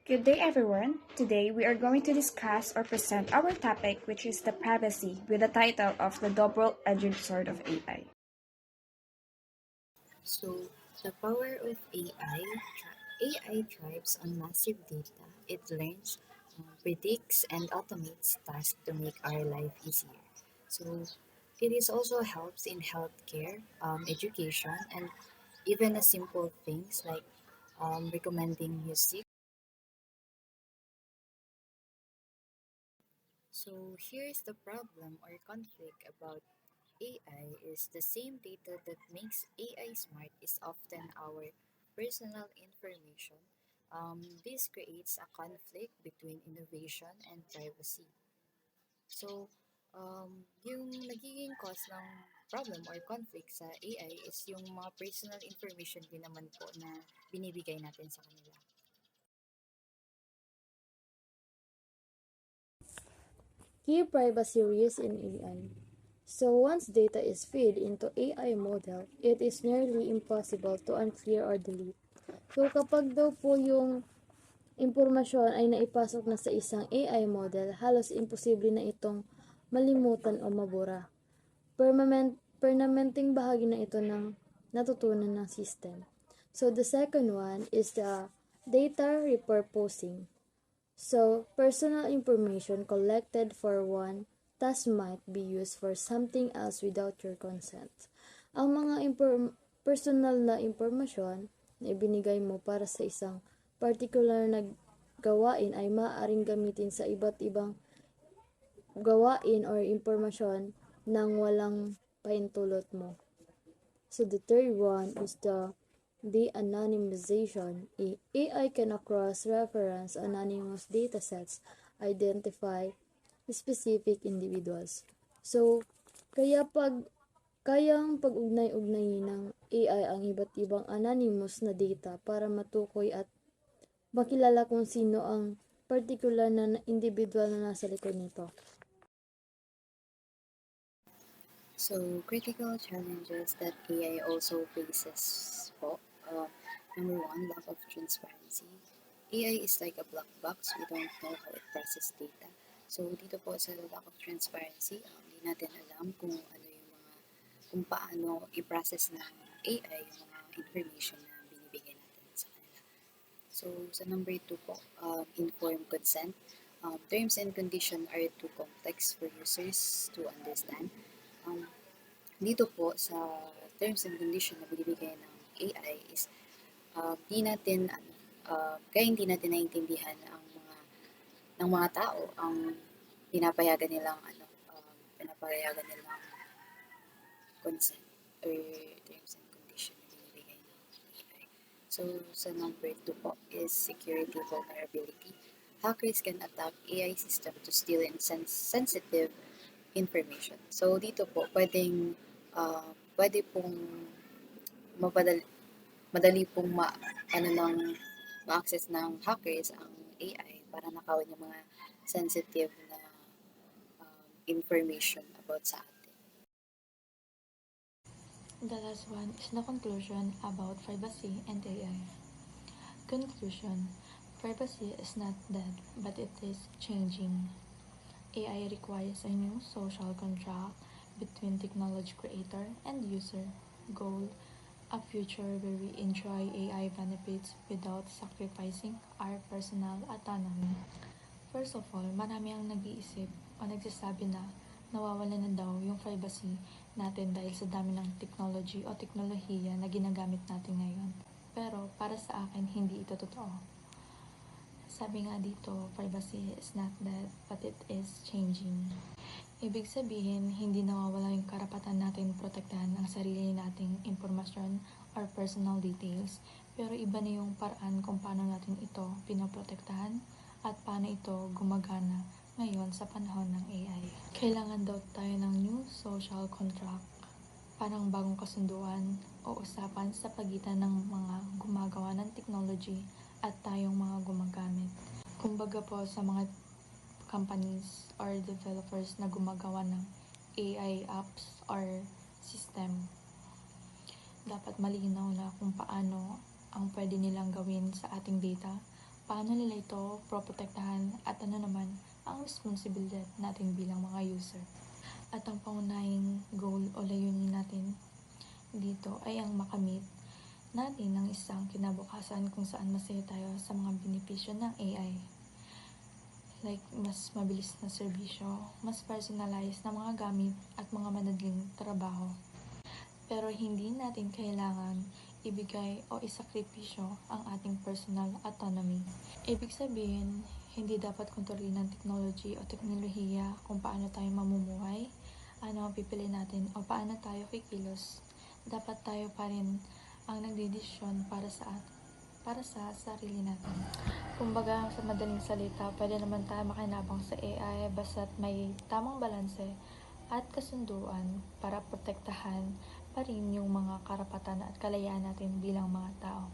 Good day, everyone. Today we are going to discuss or present our topic, which is the privacy, with the title of the double-edged sword of AI. So, the power of AI thrives on massive data. It learns, predicts, and automates tasks to make our life easier. So, it is also helps in healthcare, education, and even a simple things like recommending music. So, here's the problem or conflict about AI is the same data that makes AI smart is often our personal information. This creates a conflict between innovation and privacy. So, yung nagiging cause ng problem or conflict sa AI is yung mga personal information din naman po na binibigay natin sa kanila. Key privacy risks in AI. So once data is fed into AI model, it is nearly impossible to unclear or delete. So kapag daw po yung impormasyon ay naipasok na sa isang AI model, halos imposible na itong malimutan o mabura. Permanenteng bahagi na ito ng natutunan ng system. So the second one is the data repurposing. So, personal information collected for one task might be used for something else without your consent. Ang mga personal na impormasyon na ibinigay mo para sa isang particular na gawain ay maaaring gamitin sa iba't ibang gawain or impormasyon nang walang pahintulot mo. So the third one is the de-anonymization. AI can cross-reference anonymous datasets, identify specific individuals. So, kayang pag-ugnay-ugnayin ng AI ang iba't ibang anonymous na data para matukoy at makilala kung sino ang particular na individual na nasa likod nito. So, critical challenges that AI also faces po. Number one, lack of transparency. AI is like a black box. We don't know how it processes data. So, dito po sa lack of transparency, hindi natin alam kung ano yung mga, kung paano i-process ng AI yung mga information na binibigay natin sa kanila. So, sa number two po, informed consent. Terms and conditions are too complex for users to understand. Um, Dito po sa terms and condition na binibigay ng AI is di natin kaya hindi natin naiintindihan ang mga tao ang pinapayagan nilang pinapayagan nilang consent or terms and condition na binibigay ng AI. So sa number 2 po is security vulnerability. Hackers can attack AI system to steal sensitive information. So dito po pwede pong mapadali, madali pong ma-access ng hackers ang AI para nakawin yung mga sensitive na information about sa atin. The last one is the conclusion about privacy and AI. Conclusion: privacy is not dead, but it is changing. AI requires a new social contract between technology creator and user. Goal: a future where we enjoy AI benefits without sacrificing our personal autonomy. First of all, marami ang nag-iisip o nagsasabi na nawawala na daw yung privacy natin dahil sa dami ng technology o teknolohiya na ginagamit natin ngayon. Pero para sa akin, hindi ito totoo. Sabi nga dito, privacy is not dead, but it is changing. Ibig sabihin, hindi nawawala yung karapatan natin protektahan ang sarili nating impormasyon or personal details, pero iba na yung paraan kung paano natin ito pinoprotektahan at paano ito gumagana ngayon sa panahon ng AI. Kailangan daw tayo ng new social contract, parang bagong kasunduan o usapan sa pagitan ng mga gumagawa ng technology at tayong mga gumagamit. Kumbaga po sa mga companies or developers na gumagawa ng AI apps or system, dapat malinaw na kung paano ang pwede nilang gawin sa ating data paano nila ito proprotektahan, at ano naman ang responsibilidad natin bilang mga user. At ang pangunahing goal o layunin natin dito ay ang makamit natin ng isang kinabukasan kung saan masaya tayo sa mga benepisyo ng AI. Like, mas mabilis na serbisyo, mas personalized na mga gamit at mga madadling trabaho. Pero hindi natin kailangan ibigay o isakripisyo ang ating personal autonomy. Ibig sabihin, hindi dapat kontrolin ng technology o teknolohiya kung paano tayo mamumuhay, ano ang pipili natin o paano tayo kikilos. Dapat tayo pa rin ang nagdedesisyon para sa sarili natin. Kumbaga, sa madaling salita, pwede naman tayo makinabang sa AI basta't may tamang balanse at kasunduan para protektahan pa rin yung mga karapatan at kalayaan natin bilang mga tao.